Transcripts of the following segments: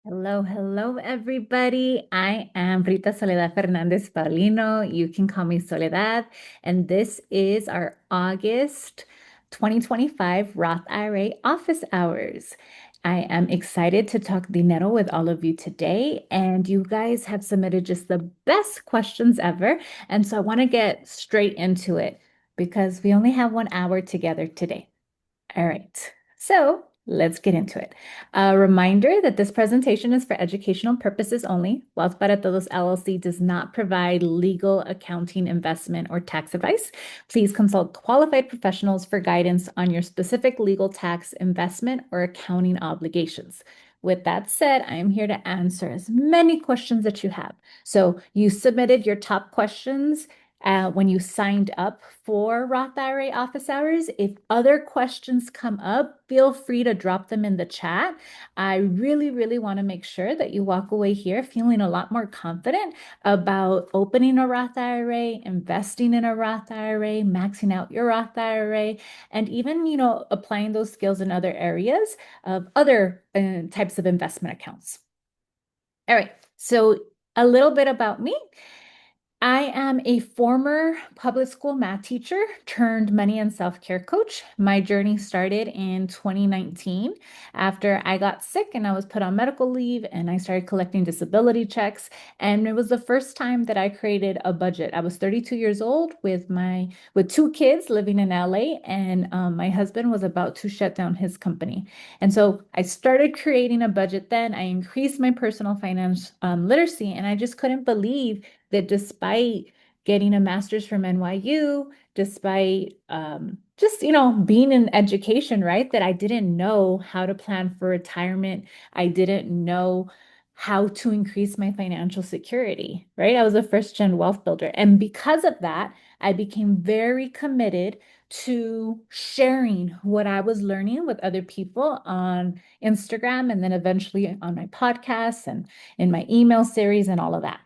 Hello, hello, everybody. I am Rita Soledad Fernandez Paulino. You can call me Soledad. And this is our August 2025 Roth IRA office hours. I am excited to talk dinero with all of you today. And you guys have submitted just the best questions ever. And so I want to get straight into it because we only have 1 hour together today. All right, so let's get into it. A reminder that this presentation is for educational purposes only. Wealth para Todos LLC does not provide legal, accounting, investment, or tax advice. Please consult qualified professionals for guidance on your specific legal, tax, investment, or accounting obligations. With that said, I am here to answer as many questions that you have. So you submitted your top questions when you signed up for Roth IRA office hours. If other questions come up, feel free to drop them in the chat. I really, really want to make sure that you walk away here feeling a lot more confident about opening a Roth IRA, investing in a Roth IRA, maxing out your Roth IRA, and even, applying those skills in other areas of other types of investment accounts. All right, so a little bit about me. I am a former public school math teacher turned money and self-care coach. My journey started in 2019 after I got sick and I was put on medical leave and I started collecting disability checks. And it was the first time that I created a budget. I was 32 years old with two kids living in LA, and my husband was about to shut down his company. And so I started creating a budget then. I increased my personal finance literacy, and I just couldn't believe that despite getting a master's from NYU, despite just, being in education, right, that I didn't know how to plan for retirement. I didn't know how to increase my financial security, right? I was a first gen wealth builder. And because of that, I became very committed to sharing what I was learning with other people on Instagram and then eventually on my podcasts and in my email series and all of that.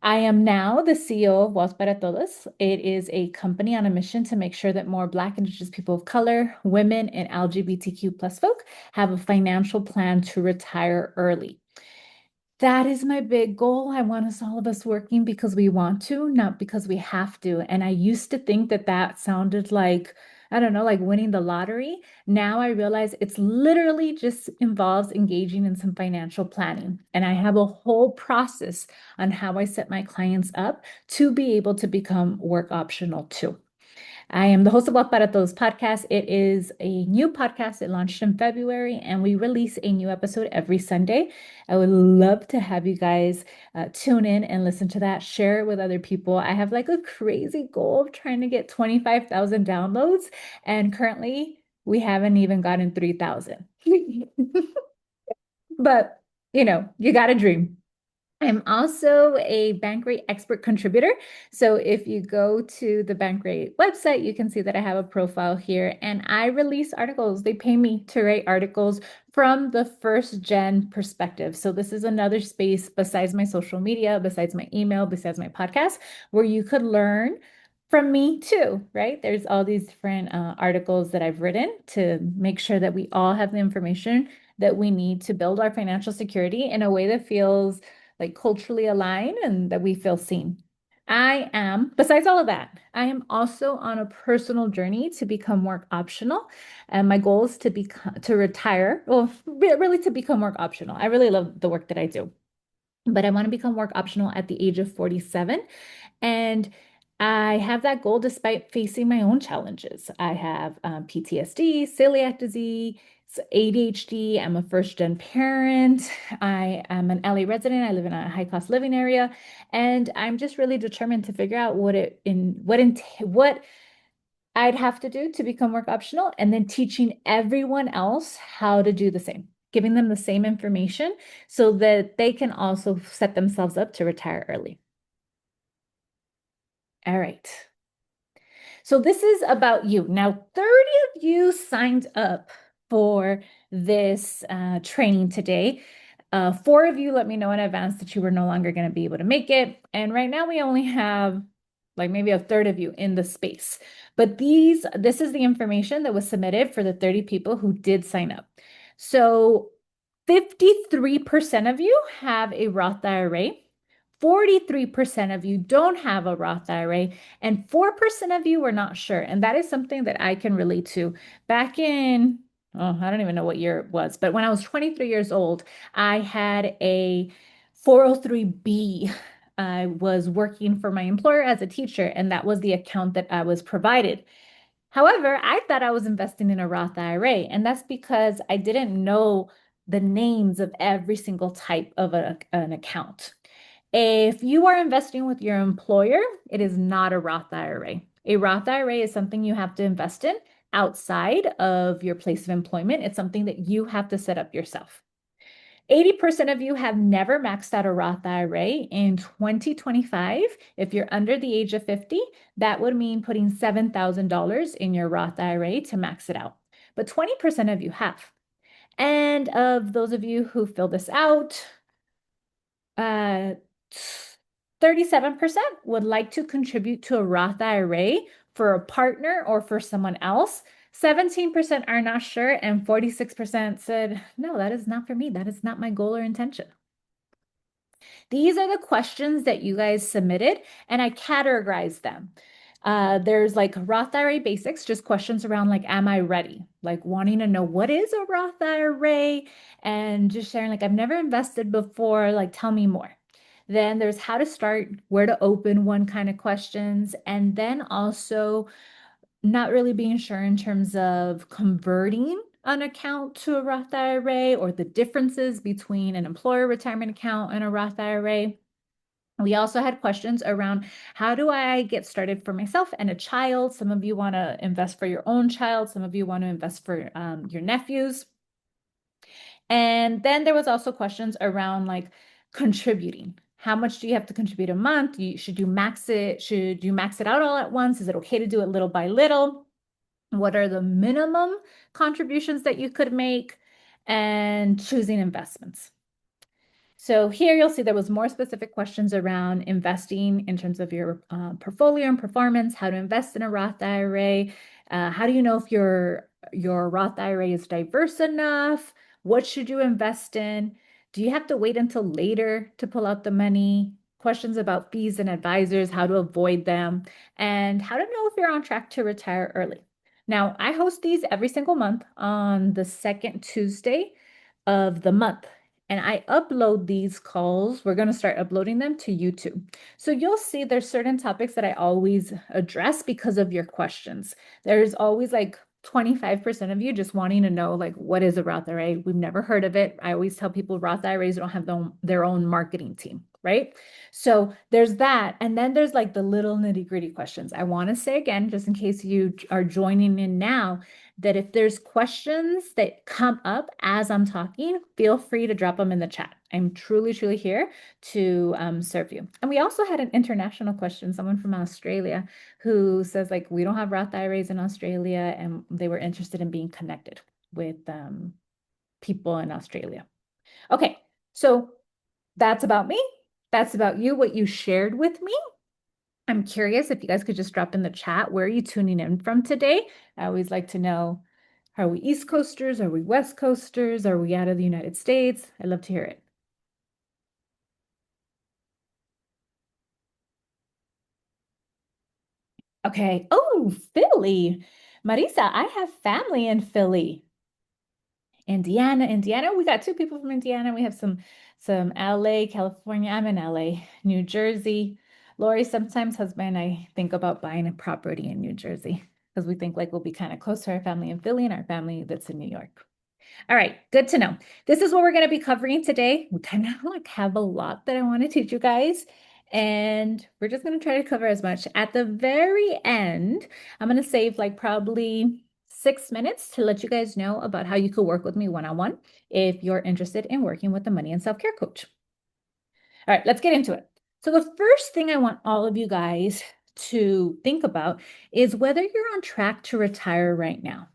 I am now the CEO of Wealth para Todos. It is a company on a mission to make sure that more Black, Indigenous people of color, women, and LGBTQ plus folk have a financial plan to retire early. That is my big goal. I want all of us working because we want to, not because we have to. And I used to think that that sounded like, I don't know, like winning the lottery. Now I realize it's literally just involves engaging in some financial planning. And I have a whole process on how I set my clients up to be able to become work optional too. I am the host of Wealth para Todos podcast. It is a new podcast. It launched in February, and we release a new episode every Sunday. I would love to have you guys tune in and listen to that, share it with other people. I have like a crazy goal of trying to get 25,000 downloads, and currently we haven't even gotten 3,000. But, you got to dream. I'm also a Bankrate expert contributor. So if you go to the Bankrate website, you can see that I have a profile here and I release articles. They pay me to write articles from the first gen perspective. So this is another space besides my social media, besides my email, besides my podcast, where you could learn from me too, right? There's all these different articles that I've written to make sure that we all have the information that we need to build our financial security in a way that feels like culturally aligned and that we feel seen. Besides all of that, I am also on a personal journey to become work optional. And my goal is to retire, well, really to become work optional. I really love the work that I do, but I want to become work optional at the age of 47. And I have that goal despite facing my own challenges. I have PTSD, celiac disease, ADHD. I'm a first gen parent. I am an LA resident. I live in a high cost living area, and I'm just really determined to figure out what I'd have to do to become work optional, and then teaching everyone else how to do the same, giving them the same information so that they can also set themselves up to retire early. All right. So this is about you. Now, 30 of you signed up for this training today. 4 of you let me know in advance that you were no longer going to be able to make it. And right now we only have like maybe a third of you in the space. But this is the information that was submitted for the 30 people who did sign up. So 53% of you have a Roth IRA. 43% of you don't have a Roth IRA, and 4% of you are not sure. And that is something that I can relate to. Back in, oh, I don't even know what year it was, but when I was 23 years old, I had a 403B. I was working for my employer as a teacher, and that was the account that I was provided. However, I thought I was investing in a Roth IRA, and that's because I didn't know the names of every single type of an account. If you are investing with your employer, it is not a Roth IRA. A Roth IRA is something you have to invest in outside of your place of employment. It's something that you have to set up yourself. 80% of you have never maxed out a Roth IRA in 2025. If you're under the age of 50, that would mean putting $7,000 in your Roth IRA to max it out. But 20% of you have. And of those of you who fill this out, uh, 37% would like to contribute to a Roth IRA for a partner or for someone else. 17% are not sure, and 46% said, no, that is not for me. That is not my goal or intention. These are the questions that you guys submitted, and I categorized them. There's like Roth IRA basics, just questions around like, am I ready? Like wanting to know what is a Roth IRA and just sharing like, I've never invested before, like tell me more. Then there's how to start, where to open one kind of questions, and then also not really being sure in terms of converting an account to a Roth IRA or the differences between an employer retirement account and a Roth IRA. We also had questions around how do I get started for myself and a child? Some of you want to invest for your own child. Some of you want to invest for your nephews. And then there was also questions around like contributing. How much do you have to contribute a month? Should you max it? Should you max it out all at once? Is it okay to do it little by little? What are the minimum contributions that you could make? And choosing investments. So here you'll see there was more specific questions around investing in terms of your portfolio and performance, how to invest in a Roth IRA, how do you know if your Roth IRA is diverse enough? What should you invest in? Do you have to wait until later to pull out the money? Questions about fees and advisors, how to avoid them, and how to know if you're on track to retire early. Now, I host these every single month on the second Tuesday of the month. And I upload these calls. We're going to start uploading them to YouTube. So you'll see there's certain topics that I always address because of your questions. There's always like 25% of you just wanting to know, like, what is a Roth IRA? We've never heard of it. I always tell people Roth IRAs don't have their own marketing team, right? So there's that. And then there's like the little nitty-gritty questions. I want to say again, just in case you are joining in now, that if there's questions that come up as I'm talking, feel free to drop them in the chat. I'm truly, truly here to serve you. And we also had an international question, someone from Australia who says like, we don't have Roth IRAs in Australia, and they were interested in being connected with people in Australia. Okay, so that's about me. That's about you, what you shared with me. I'm curious if you guys could just drop in the chat, where are you tuning in from today? I always like to know, are we East Coasters? Are we West Coasters? Are we out of the United States? I'd love to hear it. Okay. Oh, Philly. Marisa, I have family in Philly. Indiana. We got two people from Indiana. We have some LA, California. I'm in LA, New Jersey. Lori, sometimes husband and I think about buying a property in New Jersey because we think like we'll be kind of close to our family in Philly and our family that's in New York. All right, good to know. This is what we're going to be covering today. We kind of like have a lot that I want to teach you guys, and we're just going to try to cover as much. At the very end, I'm going to save like probably 6 minutes to let you guys know about how you could work with me one-on-one if you're interested in working with a money and self-care coach. All right, let's get into it. So the first thing I want all of you guys to think about is whether you're on track to retire right now.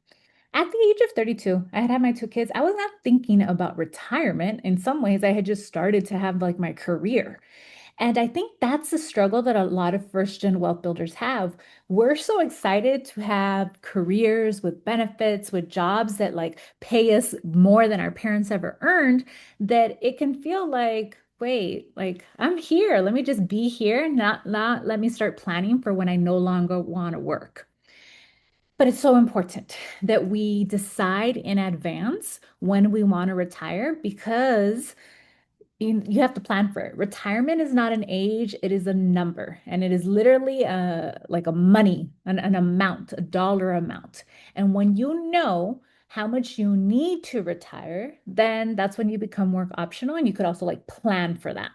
At the age of 32, I had my two kids. I was not thinking about retirement. In some ways, I had just started to have like my career. And I think that's the struggle that a lot of first gen wealth builders have. We're so excited to have careers with benefits, with jobs that like pay us more than our parents ever earned, that it can feel like, wait, like I'm here. Let me just be here, not let me start planning for when I no longer want to work. But it's so important that we decide in advance when we want to retire because you have to plan for it. Retirement is not an age, it is a number. And it is literally like a money, an amount, a dollar amount. And when you know how much you need to retire, then that's when you become work optional and you could also like plan for that.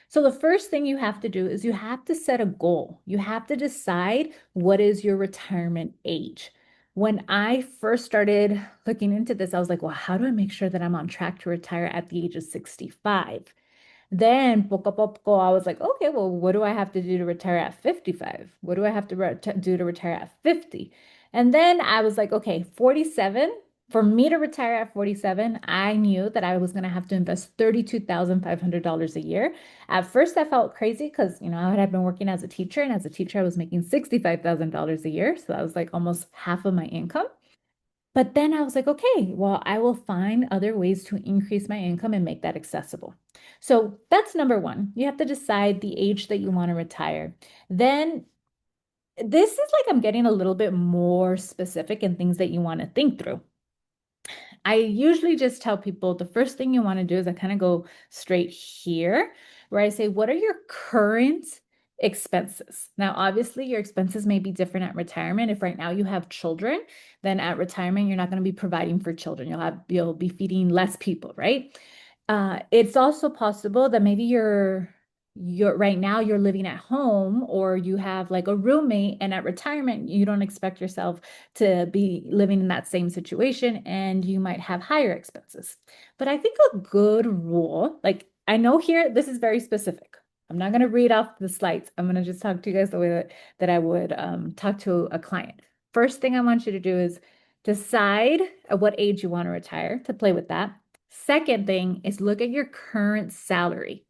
So the first thing you have to do is you have to set a goal. You have to decide what is your retirement age. When I first started looking into this, I was like, well, how do I make sure that I'm on track to retire at the age of 65? Then, poco a poco, I was like, okay, well, what do I have to do to retire at 55? What do I have to do to retire at 50? And then I was like, okay, 47. For me to retire at 47, I knew that I was going to have to invest $32,500 a year. At first, that felt crazy because, I had been working as a teacher, and as a teacher, I was making $65,000 a year. So that was like almost half of my income. But then I was like, okay, well, I will find other ways to increase my income and make that accessible. So that's number one. You have to decide the age that you want to retire. Then this is like I'm getting a little bit more specific in things that you want to think through. I usually just tell people the first thing you want to do is I kind of go straight here, where I say, what are your current expenses? Now, obviously, your expenses may be different at retirement. If right now you have children, then at retirement, you're not going to be providing for children. You'll be feeding less people, right? It's also possible that maybe you're right now you're living at home or you have like a roommate, and at retirement you don't expect yourself to be living in that same situation and you might have higher expenses. But I think a good rule, like I know here this is very specific. I'm not going to read off the slides. I'm going to just talk to you guys the way that I would talk to a client. First thing I want you to do is decide at what age you want to retire to play with that. Second thing is look at your current salary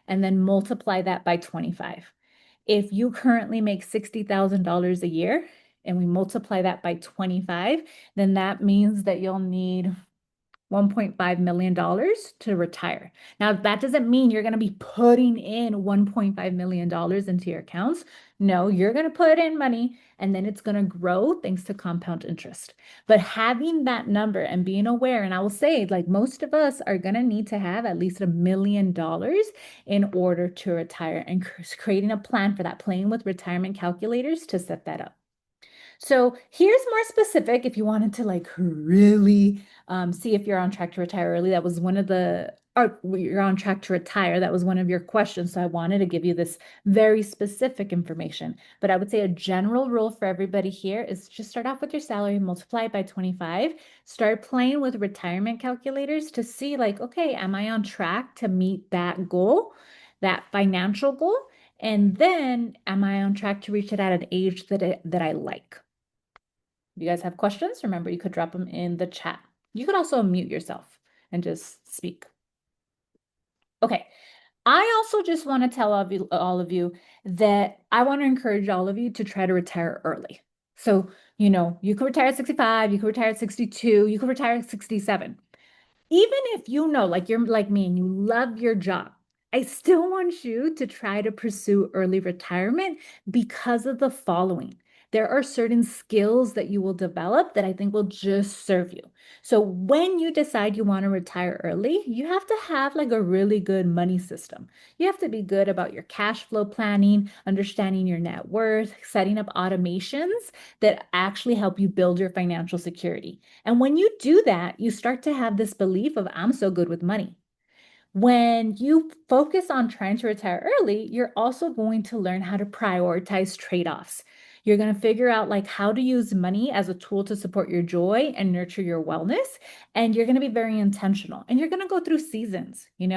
and then multiply that by 25. If you currently make $60,000 a year and we multiply that by 25, then that means that you'll need $1.5 million to retire. Now, that doesn't mean you're going to be putting in $1.5 million into your accounts. No, you're going to put in money and then it's going to grow thanks to compound interest. But having that number and being aware, and I will say, like most of us are going to need to have at least $1 million in order to retire, and creating a plan for that, playing with retirement calculators to set that up. So here's more specific if you wanted to like really see if you're on track to retire early. That was one of the, or you're on track to retire. That was one of your questions. So I wanted to give you this very specific information. But I would say a general rule for everybody here is just start off with your salary, multiply it by 25, start playing with retirement calculators to see like, okay, am I on track to meet that goal, that financial goal? And then am I on track to reach it at an age that I like? If you guys have questions, remember you could drop them in the chat. You could also mute yourself and just speak. Okay. I also just want to tell all of you that I want to encourage all of you to try to retire early. So, you could retire at 65, you could retire at 62, you could retire at 67. Even if like you're like me and you love your job, I still want you to try to pursue early retirement because of the following. There are certain skills that you will develop that I think will just serve you. So when you decide you want to retire early, you have to have like a really good money system. You have to be good about your cash flow planning, understanding your net worth, setting up automations that actually help you build your financial security. And when you do that, you start to have this belief of, I'm so good with money. When you focus on trying to retire early, you're also going to learn how to prioritize trade-offs. You're going to figure out like how to use money as a tool to support your joy and nurture your wellness. And you're going to be very intentional. And you're going to go through seasons, In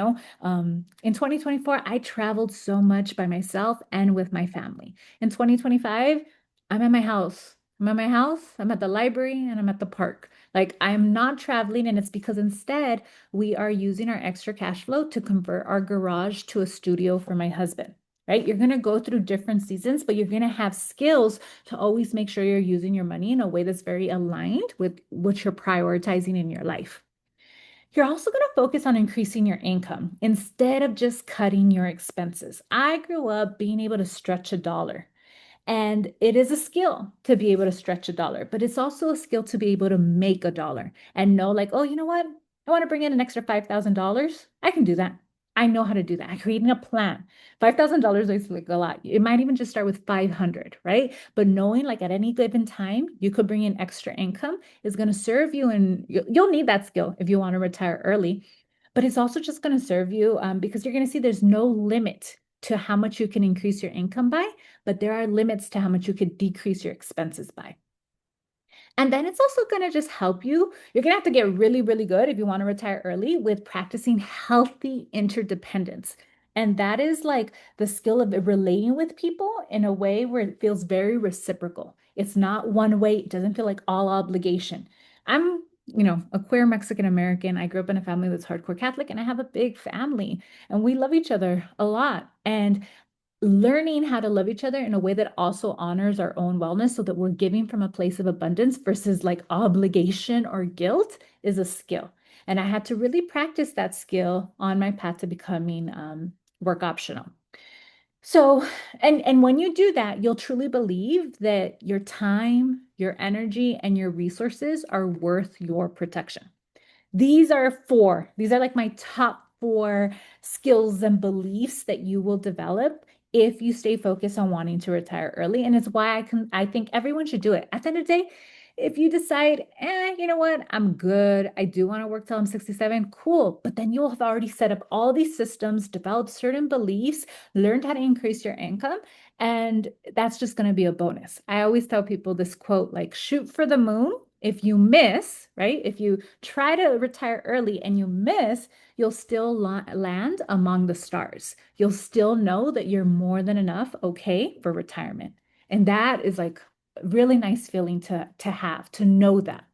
2024, I traveled so much by myself and with my family. In 2025, I'm at my house. I'm at my house, I'm at the library, and I'm at the park. Like I'm not traveling, and it's because instead we are using our extra cash flow to convert our garage to a studio for my husband. right? You're going to go through different seasons, but you're going to have skills to always make sure you're using your money in a way that's very aligned with what you're prioritizing in your life. You're also going to focus on increasing your income instead of just cutting your expenses. I grew up being able to stretch a dollar. And it is a skill to be able to stretch a dollar, but it's also a skill to be able to make a dollar and know, like, oh, you know what? I want to bring in an extra $5,000. I can do that. I know how to do that. I'm creating a plan. $5,000 is like a lot. It might even just start with 500, right? But knowing like at any given time, you could bring in extra income is going to serve you, and you'll need that skill if you want to retire early. But it's also just going to serve you because you're going to see there's no limit to how much you can increase your income by, but there are limits to how much you could decrease your expenses by. And then it's also going to just help you. You're going to have to get really, really good if you want to retire early with practicing healthy interdependence. And that is like the skill of relating with people in a way where it feels very reciprocal. It's not one way, it doesn't feel like all obligation. I'm, a queer Mexican American. I grew up in a family that's hardcore Catholic, and I have a big family, and we love each other a lot. And learning how to love each other in a way that also honors our own wellness so that we're giving from a place of abundance versus like obligation or guilt is a skill. And I had to really practice that skill on my path to becoming work optional. So, and when you do that, you'll truly believe that your time, your energy, and your resources are worth your protection. These are four. These are like my top four skills and beliefs that you will develop if you stay focused on wanting to retire early. And it's why I think everyone should do it. At the end of the day, if you decide, you know what, I'm good. I do want to work till I'm 67, cool. But then you'll have already set up all these systems, developed certain beliefs, learned how to increase your income. And that's just going to be a bonus. I always tell people this quote, like, shoot for the moon. If you miss, right? If you try to retire early and you miss, you'll still land among the stars. You'll still know that you're more than enough okay for retirement. And that is like a really nice feeling to have, to know that.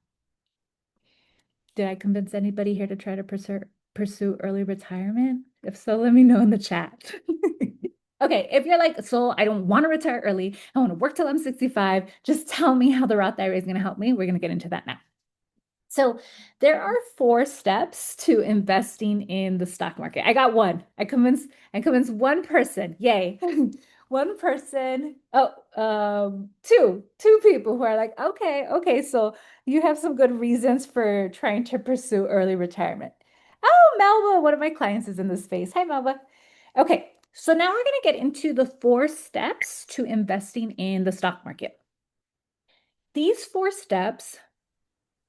Did I convince anybody here to try to pursue early retirement? If so, let me know in the chat. Okay, if you're like, so I don't want to retire early, I want to work till I'm 65, just tell me how the Roth IRA is going to help me. We're going to get into that now. So there are four steps to investing in the stock market. I got one. I convinced one person. Yay. One person. Oh, two people who are like, okay, so you have some good reasons for trying to pursue early retirement. Oh, Melba, one of my clients is in this space. Hi, Melba. Okay, so now we're going to get into the four steps to investing in the stock market. These four steps,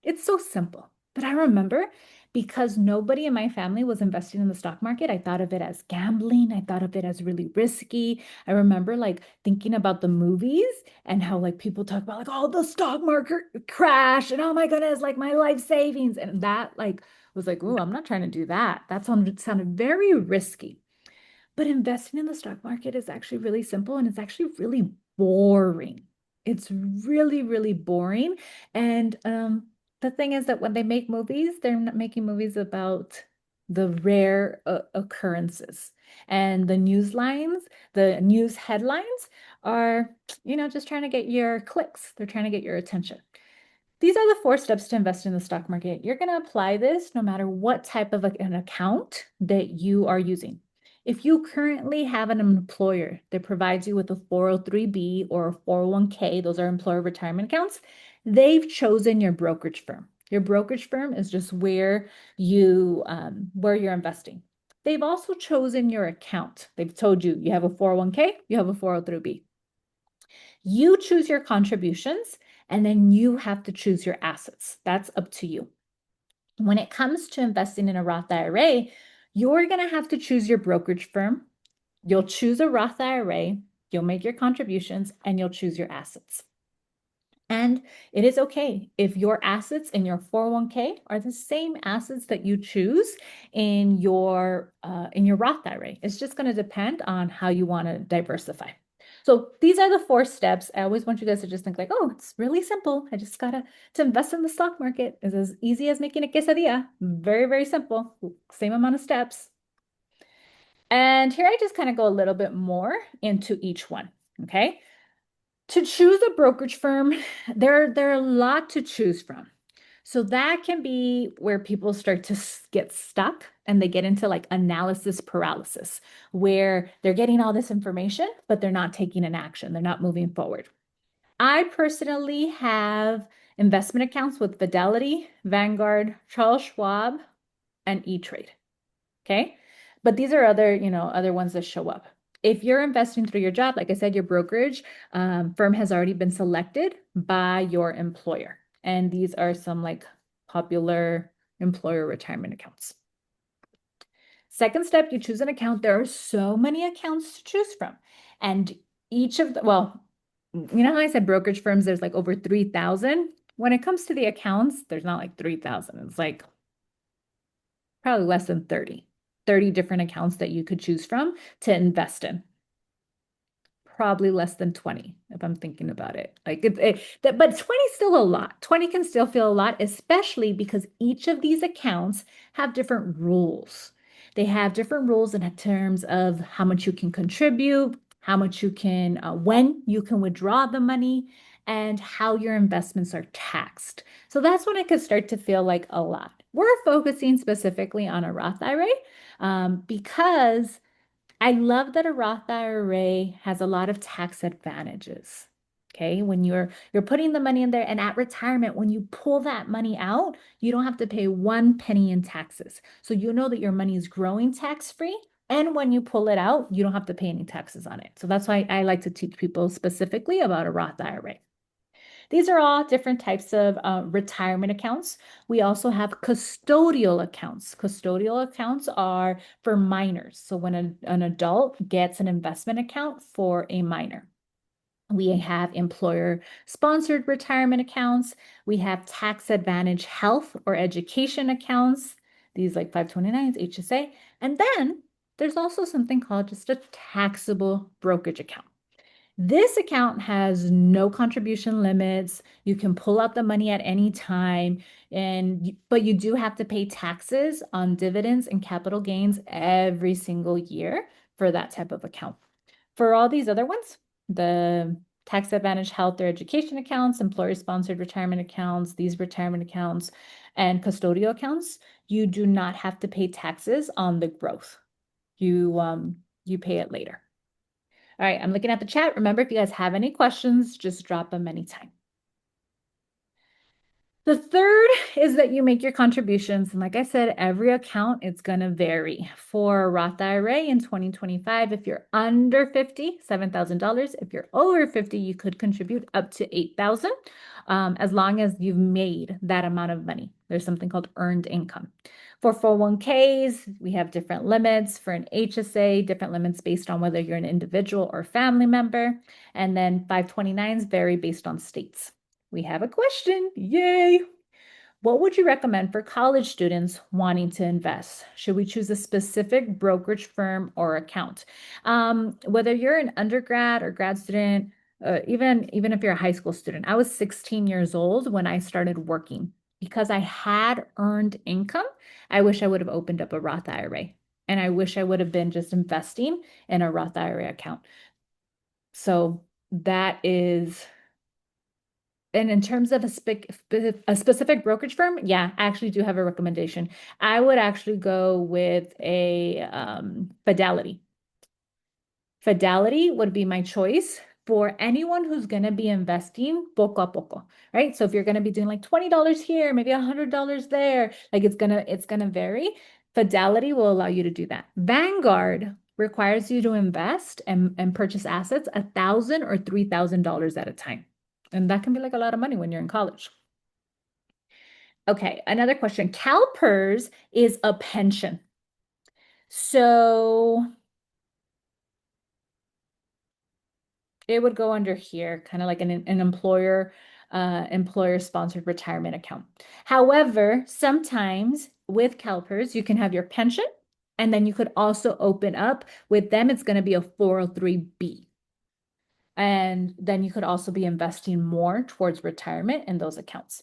it's so simple. But I remember because nobody in my family was investing in the stock market, I thought of it as gambling. I thought of it as really risky. I remember like thinking about the movies and how like people talk about like, oh, the stock market crash and oh my goodness, like my life savings. And that like was like, oh, I'm not trying to do that. That sounded very risky. But investing in the stock market is actually really simple and it's actually really boring. It's really, really boring. And the thing is that when they make movies, they're not making movies about the rare occurrences. And the news lines, the news headlines are, just trying to get your clicks. They're trying to get your attention. These are the four steps to invest in the stock market. You're going to apply this no matter what type of an account that you are using. If you currently have an employer that provides you with a 403(b) or a 401(k), those are employer retirement accounts, they've chosen your brokerage firm. Your brokerage firm is just where you're investing. They've also chosen your account. They've told you you have a 401(k), you have a 403(b). You choose your contributions, and then you have to choose your assets. That's up to you. When it comes to investing in a Roth IRA, you're going to have to choose your brokerage firm. You'll choose a Roth IRA, you'll make your contributions, and you'll choose your assets. And it is okay if your assets in your 401(k) are the same assets that you choose in your Roth IRA. It's just going to depend on how you want to diversify. So these are the four steps. I always want you guys to just think like, oh, it's really simple. I just gotta to invest in the stock market is as easy as making a quesadilla. Very, very simple. Same amount of steps. And here I just kind of go a little bit more into each one. Okay. To choose a brokerage firm, there are a lot to choose from. So that can be where people start to get stuck and they get into like analysis paralysis, where they're getting all this information, but they're not taking an action. They're not moving forward. I personally have investment accounts with Fidelity, Vanguard, Charles Schwab, and E-Trade. Okay. But these are other, other ones that show up. If you're investing through your job, like I said, your brokerage firm has already been selected by your employer. And these are some like popular employer retirement accounts. Second step, you choose an account. There are so many accounts to choose from. And each of the, well, you know how I said brokerage firms, there's like over 3,000. When it comes to the accounts, there's not like 3,000. It's like probably less than 30 different accounts that you could choose from to invest in. Probably less than 20 if I'm thinking about it. But 20 is still a lot. 20 can still feel a lot, especially because each of these accounts have different rules. They have different rules in terms of how much you can contribute, how much you can, when you can withdraw the money, and how your investments are taxed. So that's when it could start to feel like a lot. We're focusing specifically on a Roth IRA because I love that a Roth IRA has a lot of tax advantages. Okay, when you're putting the money in there and at retirement, when you pull that money out, you don't have to pay one penny in taxes. So you know that your money is growing tax free. And when you pull it out, you don't have to pay any taxes on it. So that's why I like to teach people specifically about a Roth IRA. These are all different types of retirement accounts. We also have custodial accounts. Custodial accounts are for minors. So when an adult gets an investment account for a minor. We have employer sponsored retirement accounts. We have tax advantage health or education accounts, these like 529s, HSA. And then there's also something called just a taxable brokerage account. This account has no contribution limits. You can pull out the money at any time, but you do have to pay taxes on dividends and capital gains every single year for that type of account. For all these other ones, the tax advantage health or education accounts, employer sponsored retirement accounts, these retirement accounts, and custodial accounts, you do not have to pay taxes on the growth. You pay it later. All right, I'm looking at the chat. Remember, if you guys have any questions, just drop them anytime. The third is that you make your contributions. And like I said, every account is going to vary. For Roth IRA in 2025, if you're under 50, $7,000. If you're over 50, you could contribute up to 8,000 as long as you've made that amount of money. There's something called earned income. For 401ks, we have different limits. For an HSA, different limits based on whether you're an individual or family member. And then 529s vary based on states. We have a question. Yay! What would you recommend for college students wanting to invest? Should we choose a specific brokerage firm or account? Whether you're an undergrad or grad student, even if you're a high school student, I was 16 years old when I started working. Because I had earned income, I wish I would have opened up a Roth IRA. And I wish I would have been just investing in a Roth IRA account. So that is and in terms of a specific brokerage firm, yeah, I actually do have a recommendation. I would actually go with a Fidelity. Fidelity would be my choice for anyone who's going to be investing poco a poco, right? So if you're going to be doing like $20 here, maybe $100 there, like it's gonna vary. Fidelity will allow you to do that. Vanguard requires you to invest and purchase assets $1,000 or $3,000 at a time. And that can be like a lot of money when you're in college. Okay, another question. CalPERS is a pension. So it would go under here, kind of like an employer sponsored retirement account. However, sometimes with CalPERS, you can have your pension, and then you could also open up with them, it's going to be a 403B. And then you could also be investing more towards retirement in those accounts.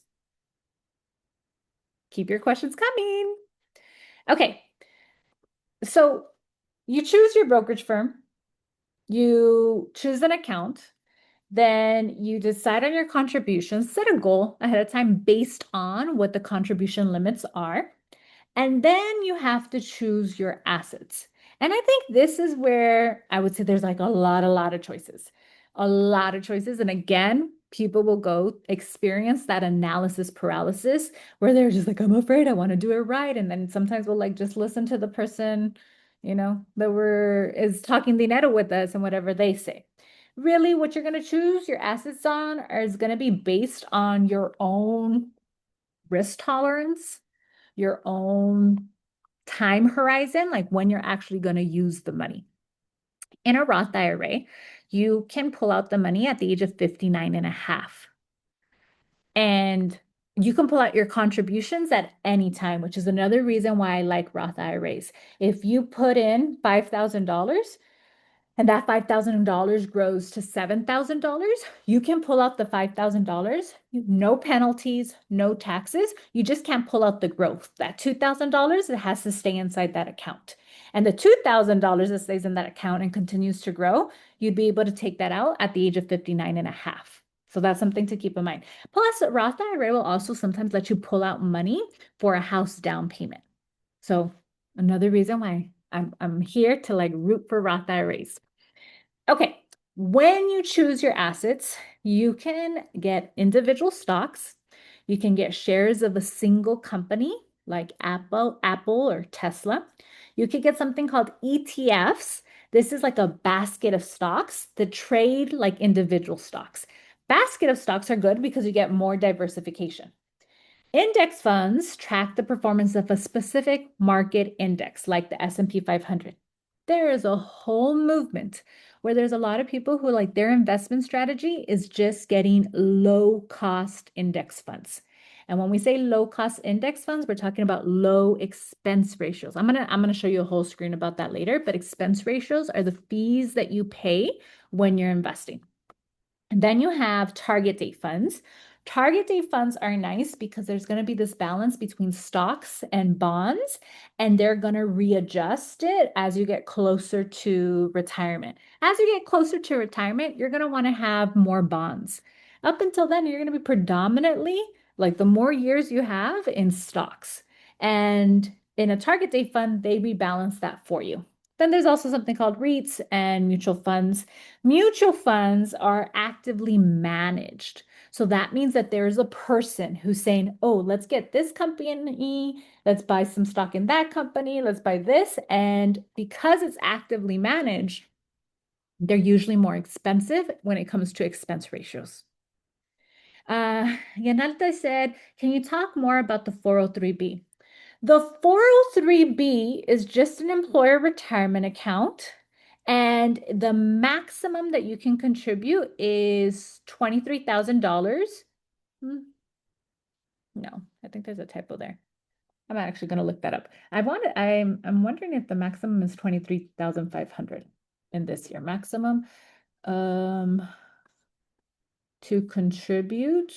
Keep your questions coming. Okay. So you choose your brokerage firm, you choose an account, then you decide on your contributions, set a goal ahead of time based on what the contribution limits are. And then you have to choose your assets. And I think this is where I would say there's like a lot of choices, a lot of choices. And again, people will go experience that analysis paralysis where they're just like, I'm afraid I want to do it right. And then sometimes we'll like just listen to the person, that is talking dinero with us and whatever they say. Really, what you're going to choose your assets on is going to be based on your own risk tolerance, your own time horizon, like when you're actually going to use the money. In a Roth IRA, you can pull out the money at the age of 59 and a half. And you can pull out your contributions at any time, which is another reason why I like Roth IRAs. If you put in $5,000, and that $5,000 grows to $7,000, you can pull out the $5,000, no penalties, no taxes. You just can't pull out the growth. That $2,000, it has to stay inside that account. And the $2,000 that stays in that account and continues to grow, you'd be able to take that out at the age of 59 and a half. So that's something to keep in mind. Plus, Roth IRA will also sometimes let you pull out money for a house down payment. So another reason why I'm here to like root for Roth IRAs. Okay, when you choose your assets, you can get individual stocks. You can get shares of a single company like Apple or Tesla. You could get something called ETFs. This is like a basket of stocks that trade like individual stocks. Basket of stocks are good because you get more diversification. Index funds track the performance of a specific market index, like the S&P 500. There is a whole movement where there's a lot of people who like their investment strategy is just getting low cost index funds. And when we say low cost index funds, we're talking about low expense ratios. I'm gonna show you a whole screen about that later, but expense ratios are the fees that you pay when you're investing. And then you have target date funds. Target date funds are nice because there's going to be this balance between stocks and bonds, and they're going to readjust it as you get closer to retirement. As you get closer to retirement, you're going to want to have more bonds. Up until then, you're going to be predominantly like the more years you have in stocks. And in a target date fund, they rebalance that for you. Then there's also something called REITs and mutual funds. Mutual funds are actively managed. So that means that there's a person who's saying, oh, let's get this company, let's buy some stock in that company, let's buy this. And because it's actively managed, they're usually more expensive when it comes to expense ratios. Yanalta said, can you talk more about the 403B? The 403B is just an employer retirement account, and the maximum that you can contribute is $23,000. Hmm, No, I think there's a typo there. I'm actually going to look that up. I'm wondering if the maximum is 23,500 in this year. Maximum um to contribute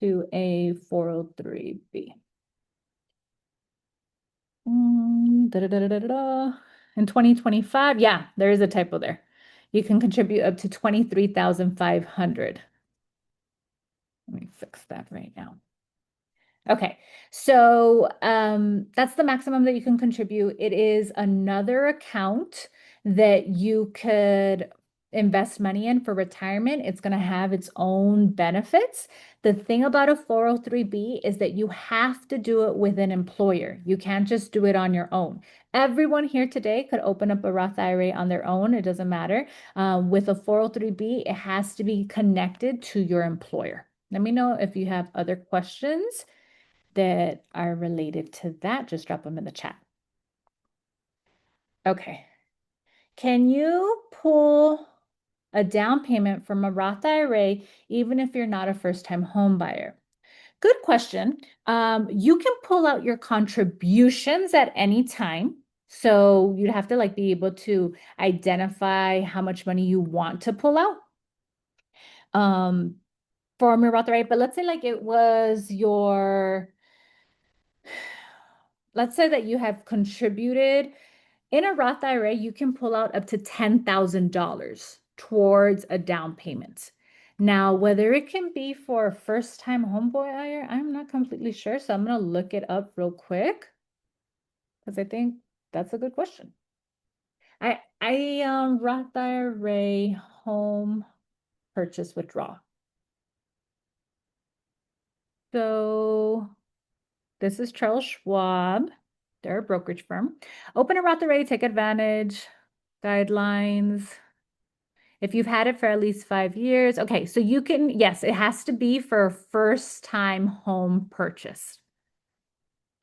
to a 403B. In 2025, yeah, there is a typo there. You can contribute up to 23,500. Let me fix that right now. Okay, so that's the maximum that you can contribute. It is another account that you could invest money in for retirement. It's going to have its own benefits. The thing about a 403B is that you have to do it with an employer. You can't just do it on your own. Everyone here today could open up a Roth IRA on their own. It doesn't matter. With a 403B, it has to be connected to your employer. Let me know if you have other questions that are related to that. Just drop them in the chat. Okay. Can you pull a down payment from a Roth IRA even if you're not a first-time home buyer? Good question. You can pull out your contributions at any time. So you'd have to like be able to identify how much money you want to pull out from your Roth IRA. But let's say like it was your let's say that you have contributed in a Roth IRA, you can pull out up to $10,000 towards a down payment. Now, whether it can be for a first-time homeboy IRA, I'm not completely sure, so I'm going to look it up real quick because I think that's a good question. I Roth IRA home purchase withdrawal. So this is Charles Schwab. They're a brokerage firm. Open a Roth IRA, take advantage. Guidelines. If you've had it for at least 5 years. Okay, so you can, yes, it has to be for a first-time home purchase.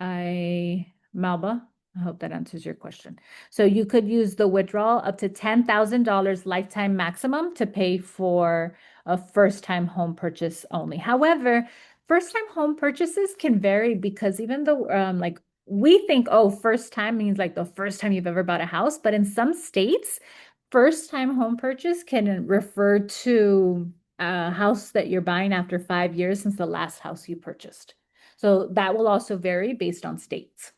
Malba, I hope that answers your question. So you could use the withdrawal up to $10,000 lifetime maximum to pay for a first-time home purchase only. However, first-time home purchases can vary because even though like we think, oh, first time means like the first time you've ever bought a house, but in some states, first-time home purchase can refer to a house that you're buying after 5 years since the last house you purchased. So that will also vary based on states.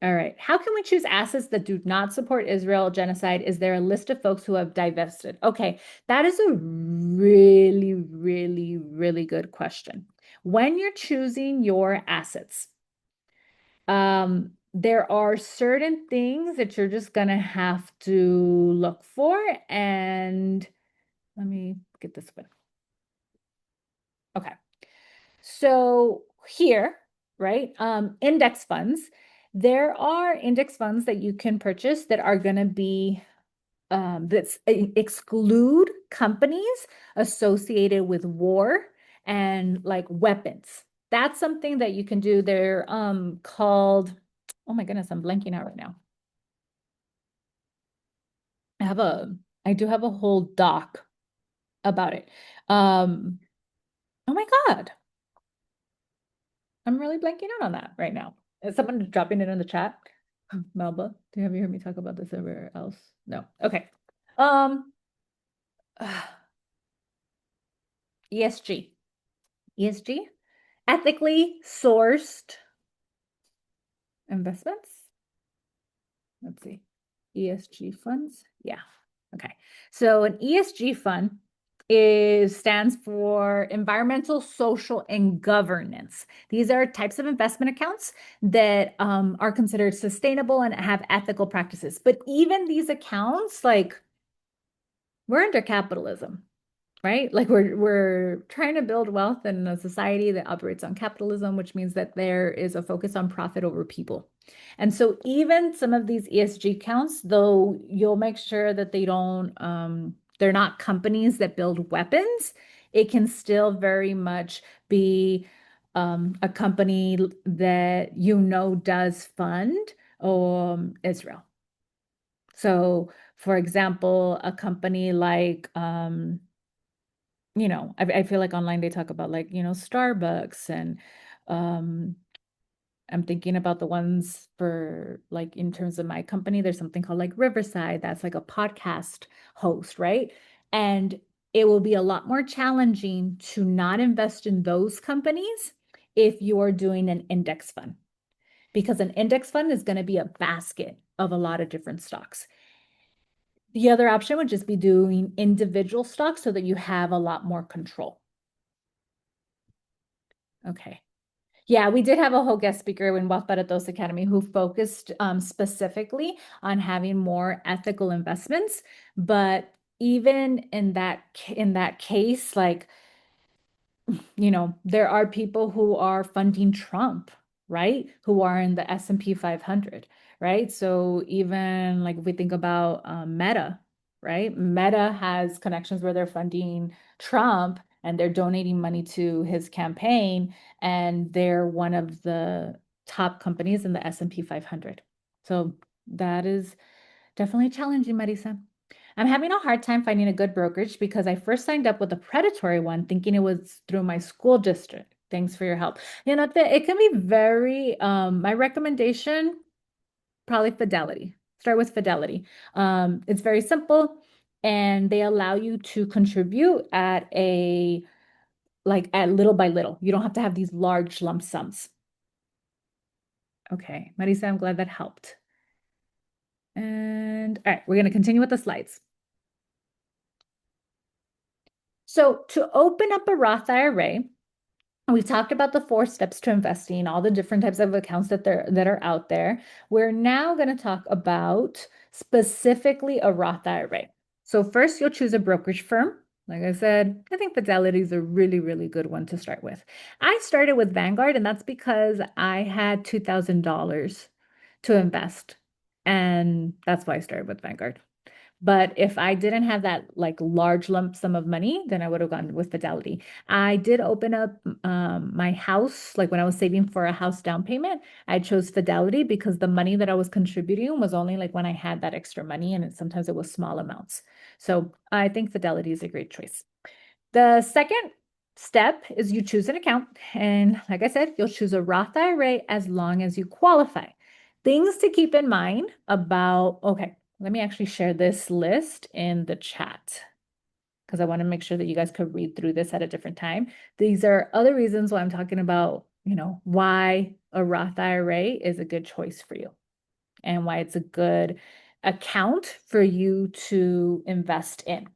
All right. How can we choose assets that do not support Israel genocide? Is there a list of folks who have divested? Okay, that is a really, really, really good question. When you're choosing your assets, there are certain things that you're just gonna have to look for. And let me get this one. Okay. So here, right, index funds, there are index funds that you can purchase that are going to be that's exclude companies associated with war and like weapons. That's something that you can do. They're called, oh my goodness, I'm blanking out right now. I have a, I do have a whole doc about it. Um, oh my God. I'm really blanking out on that right now. Is someone dropping it in the chat? Melba, do you have you heard me talk about this everywhere else? No. Okay. Um, ESG. ESG, ethically sourced investments. Let's see. ESG funds. Yeah. Okay. So an ESG fund stands for environmental, social, and governance. These are types of investment accounts that are considered sustainable and have ethical practices. But even these accounts, like we're under capitalism, right? Like we're trying to build wealth in a society that operates on capitalism, which means that there is a focus on profit over people. And so even some of these ESG counts, though you'll make sure that they're not companies that build weapons, it can still very much be a company that does fund Israel. So, for example, a company like I feel like online they talk about like, Starbucks and um, I'm thinking about the ones for like in terms of my company, there's something called like Riverside, that's like a podcast host, right? And it will be a lot more challenging to not invest in those companies if you're doing an index fund, because an index fund is going to be a basket of a lot of different stocks. The other option would just be doing individual stocks so that you have a lot more control. Okay. Yeah, we did have a whole guest speaker in Wealth Baratos Academy who focused specifically on having more ethical investments. But even in that case, like there are people who are funding Trump, right? Who are in the S&P 500, right? So even like if we think about Meta, right? Meta has connections where they're funding Trump and they're donating money to his campaign, and they're one of the top companies in the S&P 500. So that is definitely challenging, Marisa. I'm having a hard time finding a good brokerage because I first signed up with a predatory one thinking it was through my school district. Thanks for your help. It can be my recommendation, probably Fidelity. Start with Fidelity. It's very simple and they allow you to contribute at little by little. You don't have to have these large lump sums. Okay, Marisa, I'm glad that helped. And all right, we're going to continue with the slides. So to open up a Roth IRA, we talked about the 4 steps to investing, all the different types of accounts that are out there. We're now going to talk about specifically a Roth IRA. So first, you'll choose a brokerage firm. Like I said, I think Fidelity is a really, really good one to start with. I started with Vanguard, and that's because I had $2,000 to invest. And that's why I started with Vanguard. But if I didn't have that like large lump sum of money, then I would have gone with Fidelity. I did open up my house, like when I was saving for a house down payment, I chose Fidelity because the money that I was contributing was only like when I had that extra money, and sometimes it was small amounts. So I think Fidelity is a great choice. The second step is you choose an account. And like I said, you'll choose a Roth IRA as long as you qualify. Things to keep in mind about, okay, let me actually share this list in the chat because I want to make sure that you guys could read through this at a different time. These are other reasons why I'm talking about, why a Roth IRA is a good choice for you and why it's a good account for you to invest in.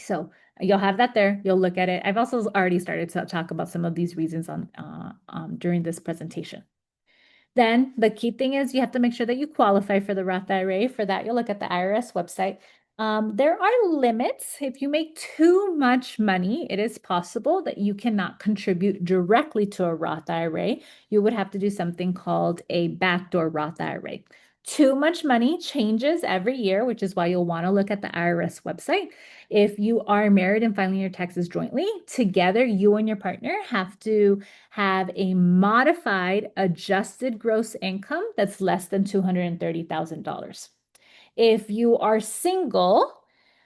So you'll have that there. You'll look at it. I've also already started to talk about some of these reasons during this presentation. Then the key thing is you have to make sure that you qualify for the Roth IRA. For that, you'll look at the IRS website. There are limits. If you make too much money, it is possible that you cannot contribute directly to a Roth IRA. You would have to do something called a backdoor Roth IRA. Too much money changes every year, which is why you'll want to look at the IRS website. If you are married and filing your taxes jointly, together, you and your partner have to have a modified adjusted gross income that's less than $230,000. If you are single,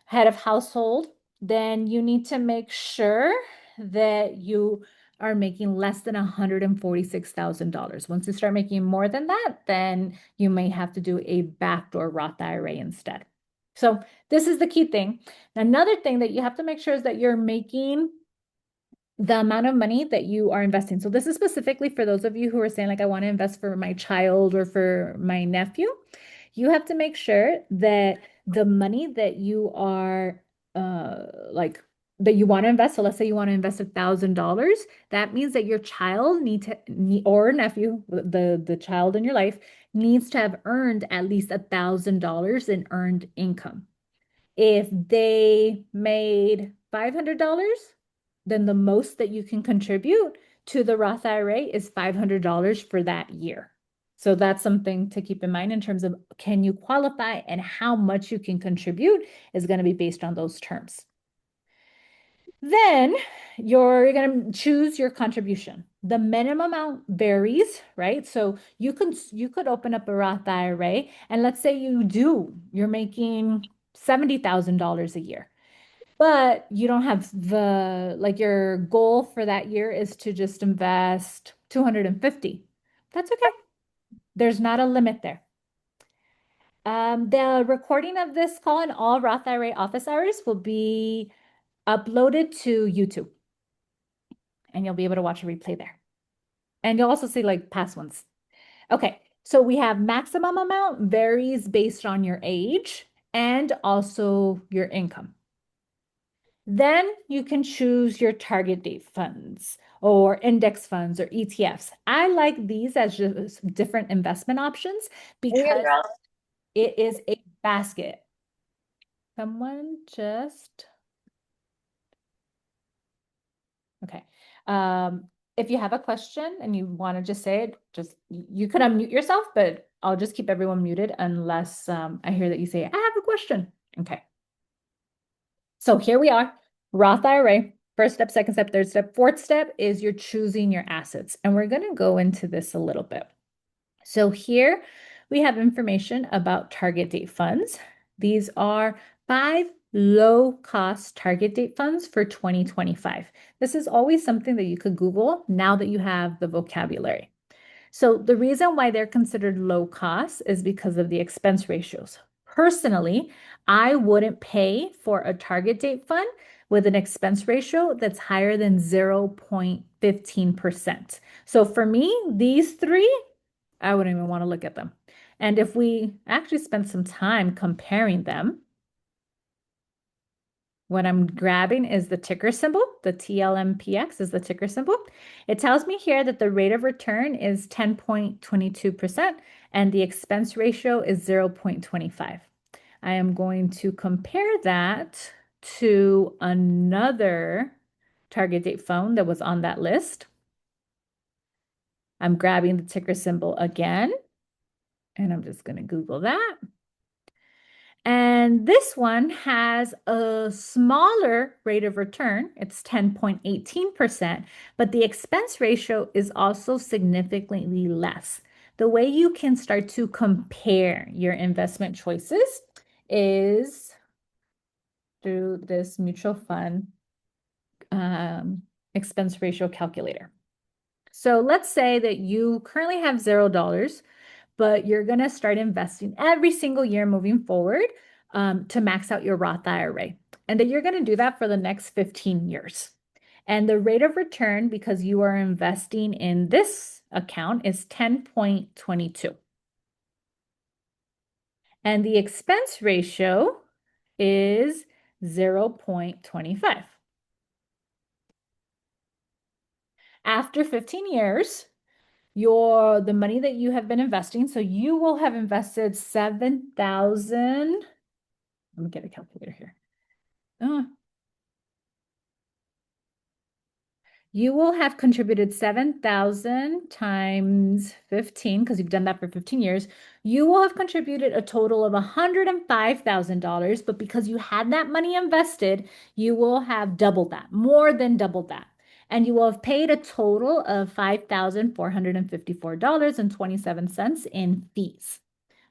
head of household, then you need to make sure that you are making less than $146,000. Once you start making more than that, then you may have to do a backdoor Roth IRA instead. So this is the key thing. Another thing that you have to make sure is that you're making the amount of money that you are investing. So this is specifically for those of you who are saying like, I want to invest for my child or for my nephew. You have to make sure that the money that you are like that you want to invest. So let's say you want to invest $1,000. That means that your child or nephew, the child in your life needs to have earned at least $1,000 in earned income. If they made $500, then the most that you can contribute to the Roth IRA is $500 for that year. So that's something to keep in mind in terms of can you qualify and how much you can contribute is going to be based on those terms. Then you're going to choose your contribution. The minimum amount varies, right? So you could open up a Roth IRA and let's say you're making $70,000 a year, but you don't have like your goal for that year is to just invest 250. That's okay. There's not a limit there. The recording of this call and all Roth IRA office hours will be uploaded to YouTube, and you'll be able to watch a replay there. And you'll also see like past ones. Okay, so we have maximum amount varies based on your age and also your income. Then you can choose your target date funds or index funds or ETFs. I like these as just different investment options because it is a basket. Someone just, okay. If you have a question and you want to just say it, you could unmute yourself, but I'll just keep everyone muted unless I hear that you say, I have a question. Okay. So here we are, Roth IRA. First step, second step, third step, fourth step is you're choosing your assets. And we're going to go into this a little bit. So here we have information about target date funds. These are 5 low-cost target date funds for 2025. This is always something that you could Google now that you have the vocabulary. So the reason why they're considered low cost is because of the expense ratios. Personally, I wouldn't pay for a target date fund with an expense ratio that's higher than 0.15%. So for me, these three I wouldn't even want to look at them. And if we actually spend some time comparing them, what I'm grabbing is the ticker symbol. The TLMPX is the ticker symbol. It tells me here that the rate of return is 10.22% and the expense ratio is 0.25. I am going to compare that to another target date fund that was on that list. I'm grabbing the ticker symbol again, and I'm just going to Google that. And this one has a smaller rate of return. It's 10.18%, but the expense ratio is also significantly less. The way you can start to compare your investment choices is through this mutual fund expense ratio calculator. So let's say that you currently have $0, but you're going to start investing every single year moving forward to max out your Roth IRA. And that you're going to do that for the next 15 years. And the rate of return, because you are investing in this account, is 10.22. And the expense ratio is 0.25. After 15 years, the money that you have been investing, so you will have invested 7,000. Let me get a calculator here. You will have contributed 7,000 times 15, because you've done that for 15 years. You will have contributed a total of $105,000, but because you had that money invested, you will have doubled that, more than doubled that. And you will have paid a total of $5,454.27 in fees.